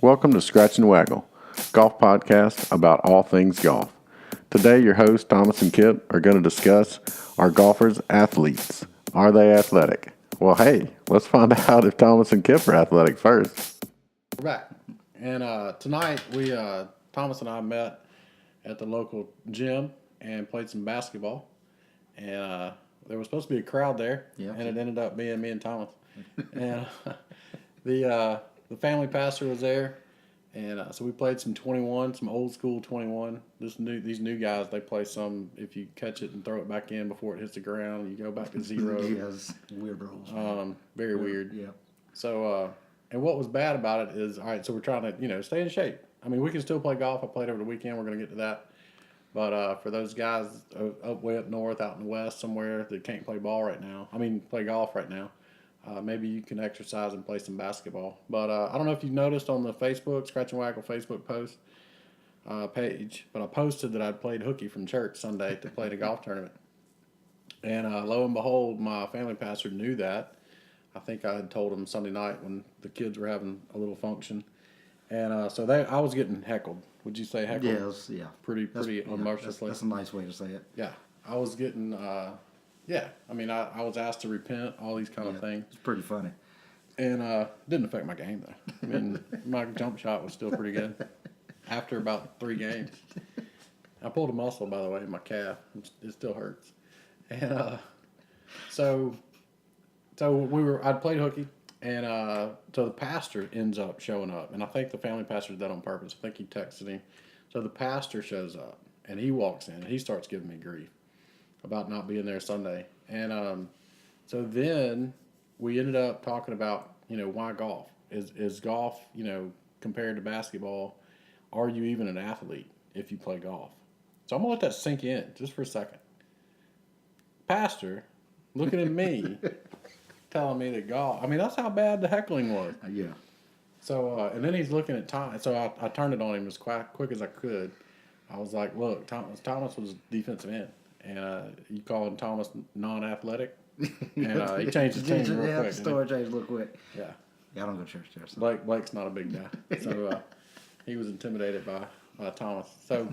Welcome to Scratch and Waggle, golf podcast about all things golf. Today, your hosts Thomas and Kip are going to discuss our golfers' athletes. Are they athletic? Well, hey, let's find out if Thomas and Kip are athletic first. We're back, and tonight Thomas and I met at the local gym and played some basketball. And there was supposed to be a crowd there, and it ended up being me and Thomas. And the family pastor was there, and so we played some 21, some old school 21. These new guys, they play some. If you catch it and throw it back in before it hits the ground, you go back to zero. Yes, weird rules. Very weird. Yeah. So, and what was bad about it is, all right, so we're trying to, stay in shape. I mean, we can still play golf. I played over the weekend. We're going to get to that. But for those guys way up north, out in the west somewhere that can't play play golf right now, maybe you can exercise and play some basketball. But I don't know if you've noticed on the Facebook, Scratch and Waggle Facebook post page, but I posted that I'd played hooky from church Sunday to play the golf tournament. And lo and behold, my family pastor knew that. I think I had told him Sunday night when the kids were having a little function. And I was getting heckled. Would you say heckled? Yes, yeah. Pretty unmercifully. That's a nice way to say it. Yeah. I was getting, I was asked to repent, all these kind of things. It's pretty funny. And didn't affect my game, though. I mean, my jump shot was still pretty good after about 3 games. I pulled a muscle, by the way, in my calf. It still hurts. And so I'd played hooky, and so the pastor ends up showing up. And I think the family pastor did that on purpose. I think he texted him. So the pastor shows up, and he walks in, and he starts giving me grief about not being there Sunday. And so then we ended up talking about, why golf? Is golf, compared to basketball, are you even an athlete if you play golf? So I'm going to let that sink in just for a second. Pastor looking at me, telling me that golf, that's how bad the heckling was. Yeah. So, and then he's looking at Tom. So I turned it on him as quick as I could. I was like, look, Thomas was defensive end. And you calling Thomas non-athletic? And he changed his team real quick. The story changed real quick. Yeah. Yeah, I don't go to church there. So. Blake's not a big guy. So he was intimidated by Thomas. So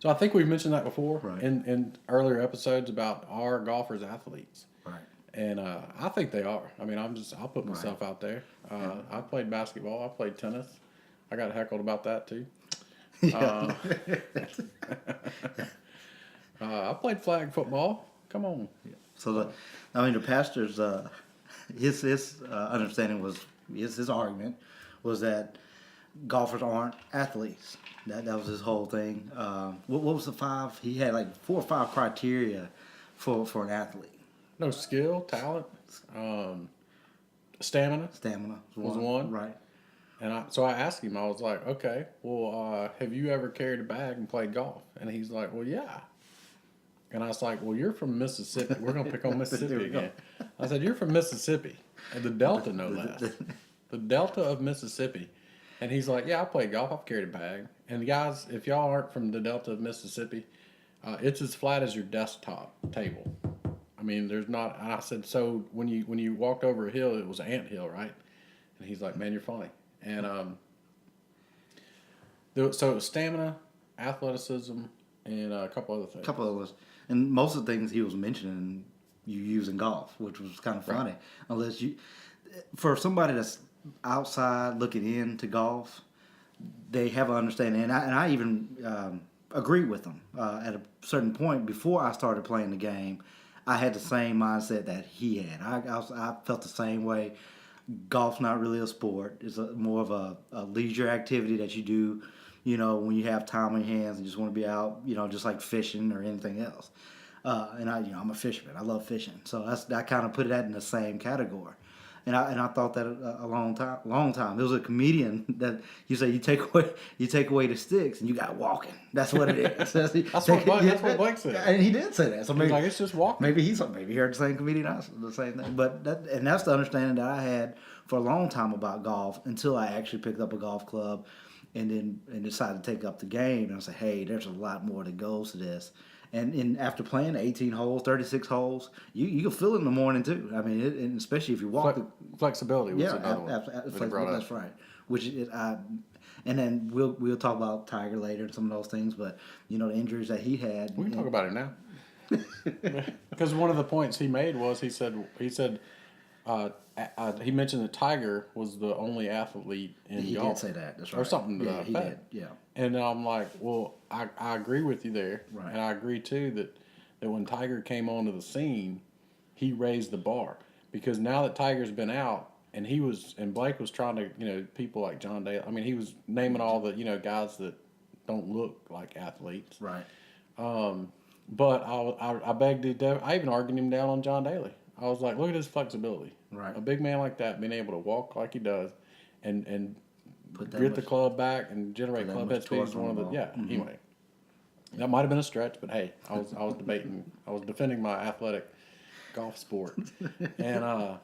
I think we've mentioned that before in earlier episodes about our golfers athletes. Right. And I think they are. I'll put myself out there. I played basketball. I played tennis. I got heckled about that too. I played flag football. Come on. Yeah. So the pastor's his understanding was his argument was that golfers aren't athletes. That was his whole thing. What was the 5? He had like 4 or 5 criteria for an athlete. No, skill, talent, stamina. Stamina was one. Right. And so I asked him. I was like, okay, well, have you ever carried a bag and played golf? And he's like, well, yeah. And I was like, well, you're from Mississippi. We're going to pick on Mississippi again. I said, you're from Mississippi. And the Delta, no less. The Delta of Mississippi. And he's like, yeah, I played golf. I've carried a bag. And guys, if y'all aren't from the Delta of Mississippi, it's as flat as your desktop table. There's not. And I said, so when you walked over a hill, it was an ant hill, right? And he's like, man, you're funny. And so it was stamina, athleticism, and a couple other things. And most of the things he was mentioning, you use in golf, which was kind of funny. Right. For somebody that's outside looking into golf, they have an understanding. And I even agree with them. At a certain point, before I started playing the game, I had the same mindset that he had. I felt the same way. Golf's not really a sport. It's more of a leisure activity that you do, when you have time on your hands and just want to be out, just like fishing or anything else. And I'm a fisherman. I love fishing. So I kind of put that in the same category. And I thought that a long time. There was a comedian that you say you take away the sticks and you got walking. That's what it is. That's what Blake said. And he did say that. So maybe it's just walking. Maybe he heard the same comedian, the same thing. But that's the understanding that I had for a long time about golf until I actually picked up a golf club and decided to take up the game. And I said, hey, there's a lot more that goes to this. And after playing 18 holes, 36 holes, you can feel it in the morning too. I mean, and especially if you walk. Flexibility was Yeah, another one. flexible. That's right. And then we'll talk about Tiger later and some of those things. But the injuries that he had. We can talk about it now. Because one of the points he made was he said he mentioned that Tiger was the only athlete in He golf. did say that. That's right. Or something to Yeah, that he effect. did. Yeah. And I'm like, well, I agree with you there. Right. And I agree too that when Tiger came onto the scene, he raised the bar. Because now that Tiger's been out and Blake was trying to, people like John Daly, I mean, he was naming all the, guys that don't look like athletes. Right. But I begged to. I even argued him down on John Daly. I was like, look at his flexibility. Right. A big man like that being able to walk like he does, and Put that get much- the club back and generate put that club much head speed is torque one on of the the ball. Anyway, that might have been a stretch, but hey, I was debating. I was defending my athletic golf sport, and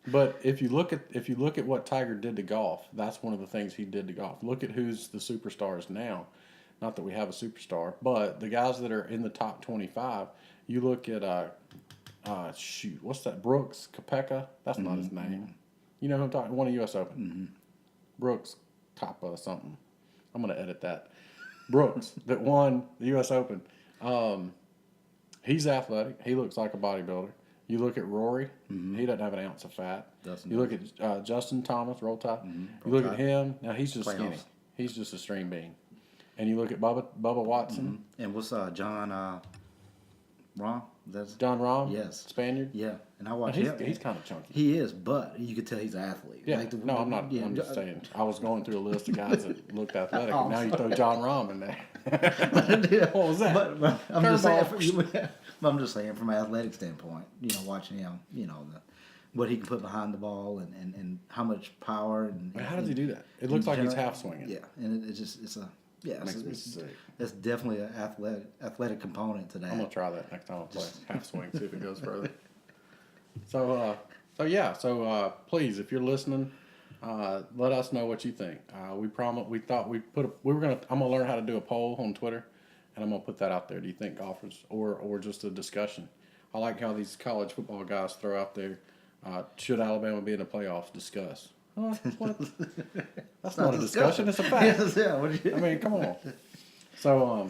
but if you look at what Tiger did to golf, that's one of the things he did to golf. Look at who's the superstars now. Not that we have a superstar, but the guys that are in the top 25, you look at, what's that? Brooks Koepka? That's not his name. You know who I'm talking? Won a U.S. Open. Brooks Koepka something. I'm going to edit that. Brooks that won the U.S. Open. He's athletic. He looks like a bodybuilder. You look at Rory. He doesn't have an ounce of fat. You look at Justin Thomas, Roll Tide. You look at him. Now he's just skinny. He's just a stream bean. And you look at Bubba Watson. And what's John Rahm? That's John Rahm. Yes. Spaniard. Yeah, and I watch He's him. kind of chunky. He is, but you could tell he's an athlete. Yeah. No, I'm not. Yeah, I'm just saying. I was going through a list of guys that looked athletic. And now you throw John Rahm in there. What was that? But I'm Curveball. I'm just saying from an athletic standpoint, watching him, what he can put behind the ball and how much power and How does he do that? It looks like he's half swinging. Yeah, and it's definitely an athletic component to that. I'm gonna try that next time I play half swing, see if it goes further. So please, if you're listening, let us know what you think. I'm gonna learn how to do a poll on Twitter, and I'm gonna put that out there. Do you think golfers or just a discussion? I like how these college football guys throw out there. Should Alabama be in the playoffs? Discuss. What? That's not a discussion. It's a fact. Yeah, I mean, come on. So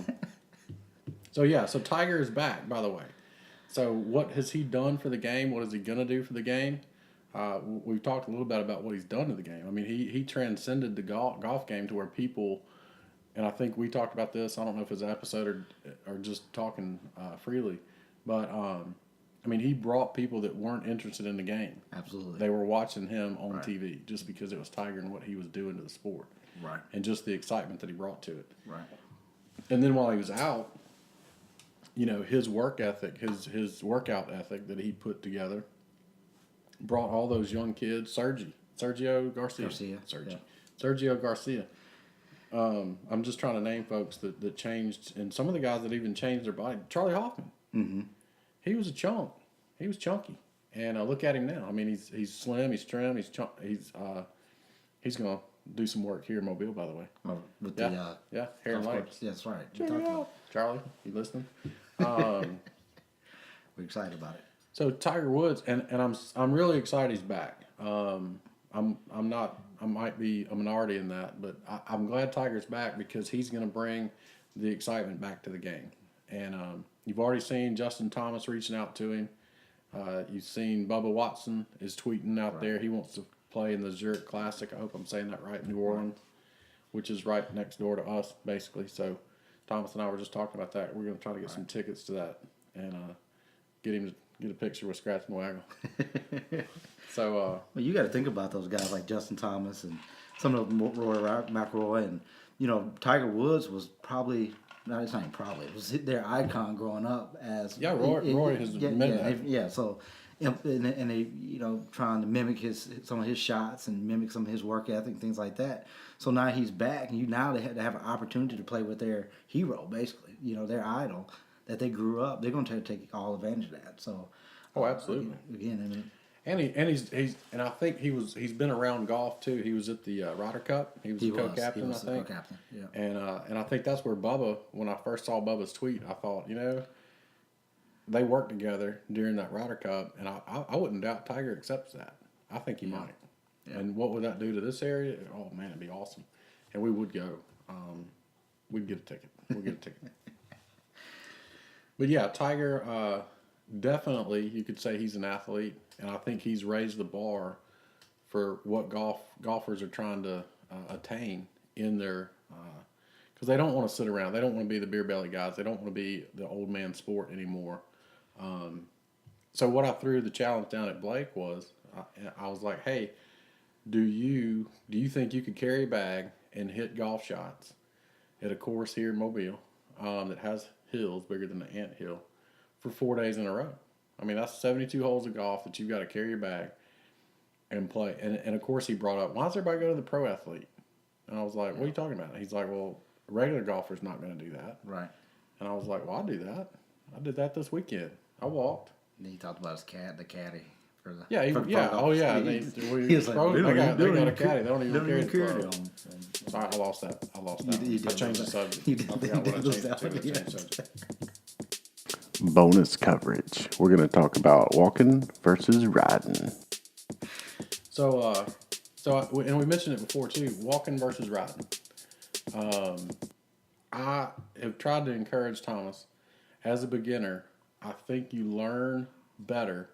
Tiger is back, by the way. So what has he done for the game? What is he gonna do for the game? We've talked a little bit about what he's done to the game. I mean, he transcended the golf game to where people, and I think we talked about this. I don't know if it's an episode or just talking freely, but I mean, he brought people that weren't interested in the game. Absolutely. They were watching him on TV just because it was Tiger and what he was doing to the sport. Right. And just the excitement that he brought to it. Right. And then while he was out, his work ethic, his workout ethic that he put together brought all those young kids, Sergio Garcia. Sergio Garcia. I'm just trying to name folks that changed, and some of the guys that even changed their body. Charlie Hoffman. Mm-hmm. He was a chunk. He was chunky, and look at him now. I mean, he's slim, he's trim, he's gonna do some work here in Mobile, by the way. With hair and legs. Yeah, that's right. Check it out. Charlie, you listening? We're excited about it. So Tiger Woods, and I'm really excited he's back. I'm not. I might be a minority in that, but I'm glad Tiger's back because he's going to bring the excitement back to the game. And you've already seen Justin Thomas reaching out to him. You've seen Bubba Watson is tweeting out there. He wants to play in the Zurich Classic. I hope I'm saying that right, New Orleans, which is right next door to us, basically. So Thomas and I were just talking about that. We're going to try to get some tickets to that and get him to get a picture with Scratch and Waggle. So, well, you got to think about those guys like Justin Thomas and some of them, Roy McIlroy, and Tiger Woods was probably. No, it's not even probably. It was their icon growing up as. Yeah, Roy has admitted that. Yeah, so, and they, trying to mimic some of his shots and mimic some of his work ethic and things like that. So now he's back, and now they have an opportunity to play with their hero, basically. Their idol that they grew up. They're going to take all advantage of that. So. Oh, absolutely. Again, I mean. And I think he's been around golf too. He was at the Ryder Cup. He was co-captain, I think. Co-captain, yeah. And I think that's where Bubba. When I first saw Bubba's tweet, I thought, they worked together during that Ryder Cup, and I wouldn't doubt Tiger accepts that. I think he might. Yeah. And what would that do to this area? Oh man, it'd be awesome, and we would go. We'd get a ticket. We'll get a ticket. But yeah, Tiger, definitely you could say he's an athlete, and I think he's raised the bar for what golfers are trying to attain in their because they don't want to sit around. They don't want to be the beer belly guys. They don't want to be the old man sport anymore. So what I threw the challenge down at Blake was I was like, hey, do you think you could carry a bag and hit golf shots at a course here in Mobile that has hills bigger than the ant hill for 4 days in a row? I mean, that's 72 holes of golf that you've got to carry your bag and play. And of course he brought up, why does everybody go to the pro athlete? And I was like, what are you talking about? He's like, well, a regular golfer's not going to do that. Right. And I was like, well, I'll do that. I did that this weekend. I walked. And then he talked about his the caddy. For the, yeah, for the yeah, oh yeah. He was like, they got a caddy. They don't even carry carry it. them. Sorry, I lost that. You I changed the subject. You did, I forgot what I changed it to. I yeah. changed the subject. Bonus coverage. We're going to talk about walking versus riding. So and we mentioned it before too, walking versus riding. I have tried to encourage Thomas, as a beginner, I think you learn better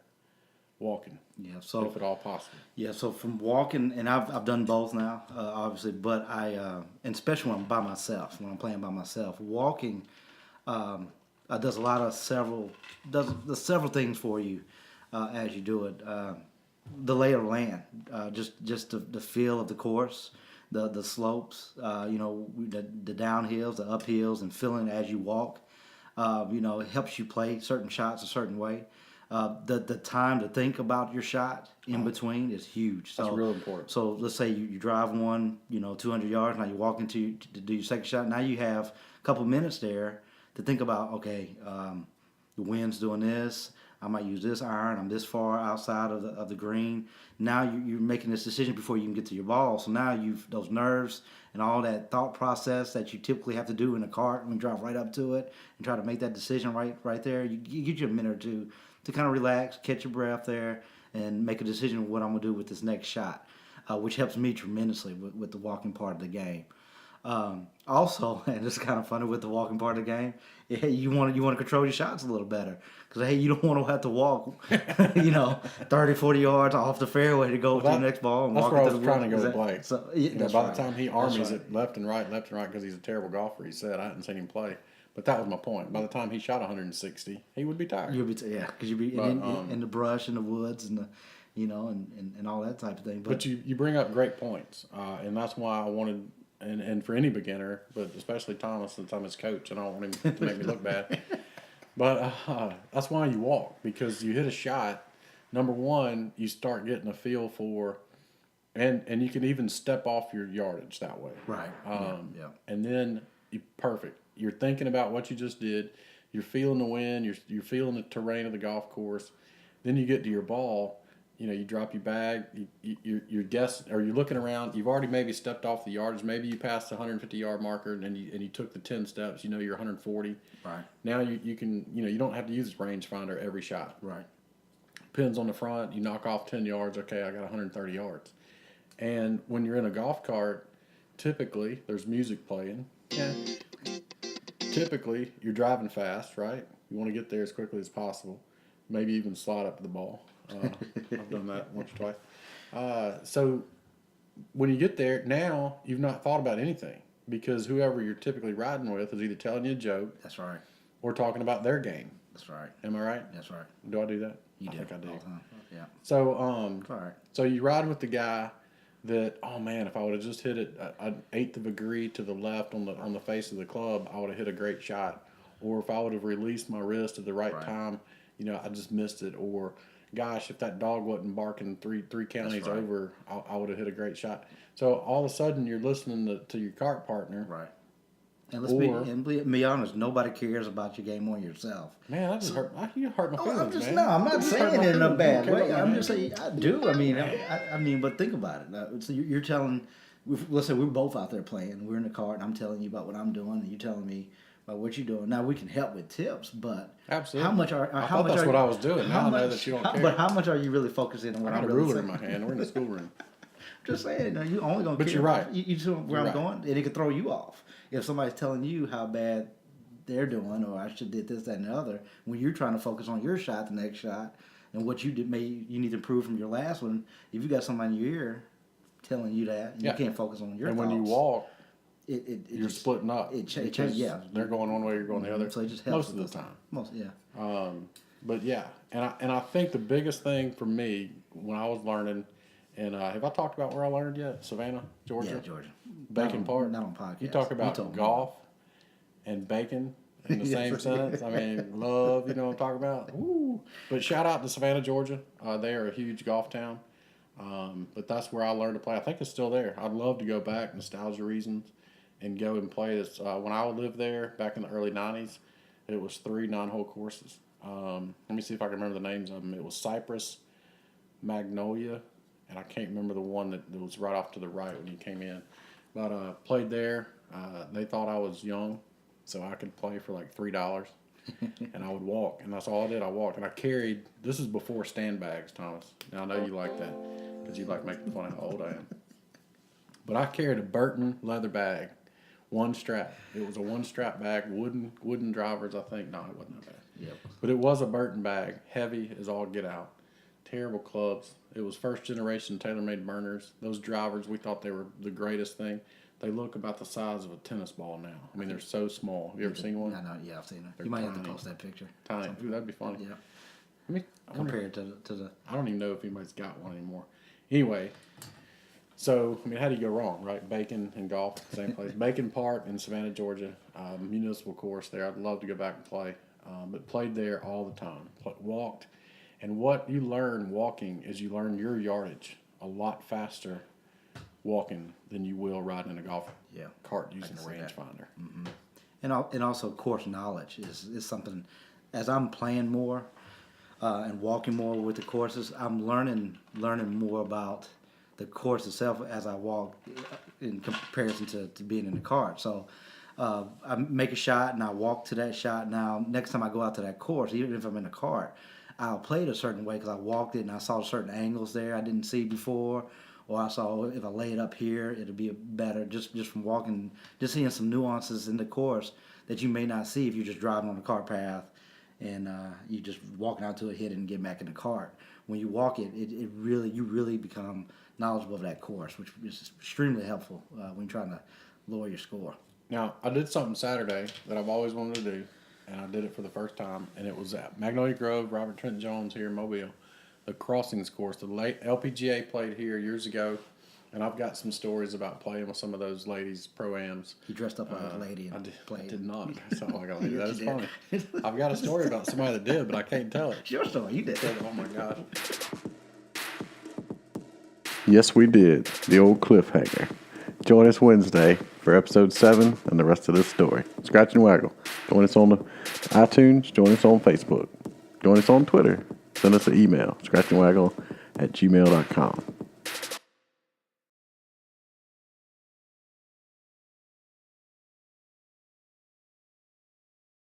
walking. Yeah, so if at all possible. Yeah, so from walking, and I've done both now, obviously, but and especially when I'm by myself, when I'm playing by myself, walking does a lot of several things for you as you do it. The lay of the land, just the feel of the course, the slopes, the downhills, the uphills, and feeling as you walk. It helps you play certain shots a certain way. The time to think about your shot in between is huge. That's real important. So let's say you drive one, 200 yards. Now you walk to do your second shot. Now you have a couple minutes there to think about. Okay, the wind's doing this. I might use this iron. I'm this far outside of the green. Now you're making this decision before you even get to your ball. So now those nerves and all that thought process that you typically have to do in a cart when you drive right up to it and try to make that decision right there. You get you a minute or two to kind of relax, catch your breath there, and make a decision of what I'm gonna do with this next shot, which helps me tremendously with the walking part of the game. Also, and it's kind of funny with the walking part of the game, you want to control your shots a little better because you don't want to have to walk 30, 40 yards off the fairway to go to the next ball and that's walk where I into was the trying to go with Blake. Blake. By the time he armies it left and right because he's a terrible golfer, he said, I hadn't seen him play. But that was my point. By the time he shot 160, he would be tired. You'll be because you'd be in the brush and the woods and the and all that type of thing. But you bring up great points, and that's why I wanted. And for any beginner, but especially Thomas, since I'm his coach, and I don't want him to make me look bad. But that's why you walk, because you hit a shot. Number one, you start getting a feel for, and you can even step off your yardage that way. Right. Yeah. And then perfect. You're thinking about what you just did. You're feeling the wind. You're feeling the terrain of the golf course. Then you get to your ball. You drop your bag, you're guessing, or you're looking around. You've already maybe stepped off the yardage. Maybe you passed the 150-yard marker, and you took the 10 steps. You're 140. Right. Now you can, you don't have to use rangefinder every shot. Right. Pins on the front. You knock off 10 yards. Okay, I got 130 yards. And when you're in a golf cart, typically there's music playing. Yeah. Typically you're driving fast, right? You want to get there as quickly as possible. Maybe even slide up to the ball. I've done that once or twice. So when you get there, now you've not thought about anything because whoever you're typically riding with is either telling you a joke. That's right. Or talking about their game. That's right. Am I right? That's right. Do I do that? You do. I think I do. All the time. Yeah. So, all right. So you ride with the guy that, oh man, if I would have just hit it an eighth of a degree to the left on the face of the club, I would have hit a great shot. Or if I would have released my wrist at the right time, I just missed it. Or gosh, if that dog wasn't barking three counties over, I would have hit a great shot. So all of a sudden, you're listening to your cart partner. Right. And let's be honest, nobody cares about your game on yourself. Man, that just hurt. You hurt my feelings, man. No, I'm not saying it in a bad way. I'm just saying I do. I mean, but think about it. So you're telling, let's say we're both out there playing. We're in the cart, and I'm telling you about what I'm doing, and you're telling me about what you're doing. Now we can help with tips, but Absolutely. how much are I how thought much that's are, what I was doing. Now I know that you don't care. But how much are you really focusing on what I got I'm a really ruler in saying? my hand. We're in the schoolroom. Just saying, you only gonna. But care you're right. You see where You're I'm right. going, and it can throw you off if somebody's telling you how bad they're doing, or I should did this, that, and the other. When you're trying to focus on your shot, the next shot, and what you did, you need to improve from your last one. If you got somebody in your ear telling you that, you can't focus on your. And thoughts. when you walk, it you're just, splitting up. It changes. Because Yeah, they're going one way, you're going the other. So it just helps most of the time. Most, yeah. But yeah, and I think the biggest thing for me when I was learning, and have I talked about where I learned yet? Savannah, Georgia. Yeah, Georgia. Bacon Park. Not on podcast. You talk told about me. golf and bacon in the same sentence. I mean, love. You know what I'm talking about. Woo. But shout out to Savannah, Georgia. They are a huge golf town. But that's where I learned to play. I think it's still there. I'd love to go back, nostalgia reasons, and go and play this. When I lived there back in the early '90s, it was 3 9-hole courses. Let me see if I can remember the names of them. It was Cypress, Magnolia, and I can't remember the one that was right off to the right when you came in. But played there. They thought I was young, so I could play for like $3, and I would walk, and that's all I did. I walked, and I carried. This is before stand bags, Thomas. Now I know you like that because you like making fun of how old I am. But I carried a Burton leather bag, one strap. It was a one-strap bag, wooden drivers, I think. No, it wasn't that bad. Yep. But it was a Burton bag, heavy as all get out. Terrible clubs. It was first generation TaylorMade burners. Those drivers, we thought they were the greatest thing. They look about the size of a tennis ball now. I mean, they're so small. Have you ever seen one? I know. Yeah, I've seen it. They're You might have to tiny. post that picture. Tiny. Ooh, that'd be funny. Yeah. I mean, I wonder- Compared to the. I don't even know if anybody's got one anymore. Anyway, so, I mean, how do you go wrong, right? Bacon and golf, same place. Bacon Park in Savannah, Georgia, municipal course there. I'd love to go back and play, but played there all the time. Walked, and what you learn walking is you learn your yardage a lot faster walking than you will riding in a golf cart using a rangefinder. And also course knowledge is something. As I'm playing more and walking more with the courses, I'm learning more about the course itself as I walk in comparison to being in the cart. So I make a shot and I walk to that shot. Now next time I go out to that course, even if I'm in the cart, I'll play it a certain way because I walked it and I saw certain angles there I didn't see before. Or I saw if I lay it up here, it'll be better just from walking, just seeing some nuances in the course that you may not see if you're just driving on the cart path and you just walking out to it, hit it, and get back in the cart. When you walk it, you really become knowledgeable of that course, which is extremely helpful when you're trying to lower your score. Now, I did something Saturday that I've always wanted to do, and I did it for the first time, and it was at Magnolia Grove, Robert Trent Jones here in Mobile. The Crossings course. The late LPGA played here years ago, and I've got some stories about playing with some of those ladies pro-ams. You dressed up like a lady and played. I did not dress up like a lady. Yes, That is you funny. did. I've got a story about somebody that did, but I can't tell it. It's your story. You did. Oh my gosh. Yes, we did. The old cliffhanger. Join us Wednesday for episode 7 and the rest of this story. Scratch and Waggle. Join us on the iTunes. Join us on Facebook. Join us on Twitter. Send us an email, scratchandwaggle@gmail.com.